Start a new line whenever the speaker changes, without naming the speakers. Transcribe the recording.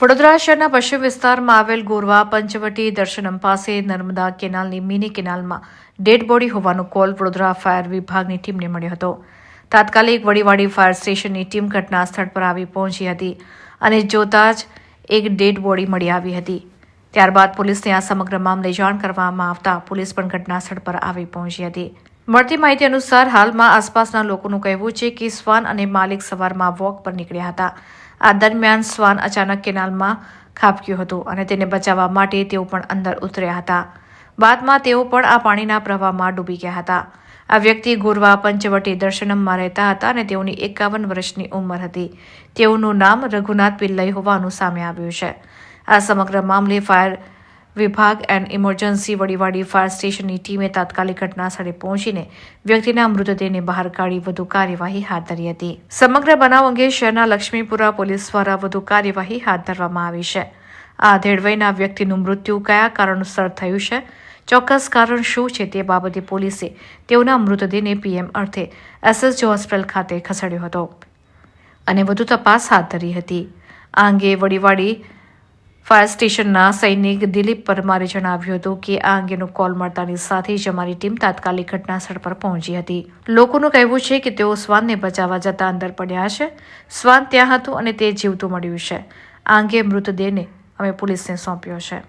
વડોદરા શહેરના પશ્ચિમ વિસ્તારમાં આવેલ ગોરવા પંચવટી દર્શનમ પાસે નર્મદા કેનાલની મિની કેનાલમાં ડેડ બોડી હોવાનો કોલ વડોદરા ફાયર વિભાગની ટીમને મળ્યો હતો. તાત્કાલિક વડીવાડી ફાયર સ્ટેશનની ટીમ ઘટના સ્થળ પર આવી પહોંચી હતી અને જોતા જ એક ડેડ બોડી મળી આવી હતી. ત્યારબાદ પોલીસને આ સમગ્ર મામલે જાણ કરવામાં આવતા પોલીસ પણ ઘટના સ્થળ પર આવી પહોંચી હતી. મળતી માહિતી અનુસાર હાલમાં આસપાસના લોકોનું કહેવું છે કે શ્વાન અને માલિક સવારમાં વોક પર નીકળ્યા હતા. આ દરમિયાન શ્વાન અચાનક કેનાલમાં ખાબક્યું હતું અને તેને બચાવવા માટે તેઓ પણ અંદર ઉતર્યા હતા. બાદમાં તેઓ પણ આ પાણીના પ્રવાહમાં ડૂબી ગયા હતા. આ વ્યક્તિ ગોરવા પંચવટી દર્શનમમાં રહેતા હતા અને તેઓની 51 વર્ષની ઉંમર હતી. તેઓનું નામ રઘુનાથ પિલ્લઈ હોવાનું સામે આવ્યું છે. આ સમગ્ર મામલે ફાયર વિભાગ એન્ડ ઇમરજન્સી વડીવાડી ફાયર સ્ટેશનની ટીમે તાત્કાલિક ઘટના સ્થળે પહોંચીને વ્યક્તિના મૃતદેહને બહાર કાઢી વધુ કાર્યવાહી હાથ ધરી હતી. સમગ્ર બનાવ અંગે શહેરના લક્ષ્મીપુરા પોલીસ દ્વારા વધુ કાર્યવાહી હાથ ધરવામાં આવી છે. આ ધેડવયના વ્યક્તિનું મૃત્યુ કયા કારણોસર થયું છે, ચોક્કસ કારણ શું છે તે બાબતે પોલીસે તેઓના મૃતદેહને પીએમ અર્થે એસએસજી હોસ્પિટલ ખાતે ખસેડ્યો હતો અને વધુ તપાસ હાથ ધરી હતી. આ અંગે વડીવાડી ફાયર સ્ટેશનના સૈનિક દિલીપ પરમારે જણાવ્યું હતું કે આ અંગેનો કોલ મળતાની સાથે જ અમારી ટીમ તાત્કાલિક ઘટનાસ્થળ પર પહોંચી હતી. લોકોનું કહેવું છે કે તેઓ શ્વાનને બચાવવા જતા અંદર પડ્યા છે. શ્વાન ત્યાં હતું અને તે જીવતું મળ્યું છે. આ અંગે મૃતદેહને અમે પોલીસને સોંપ્યો છે.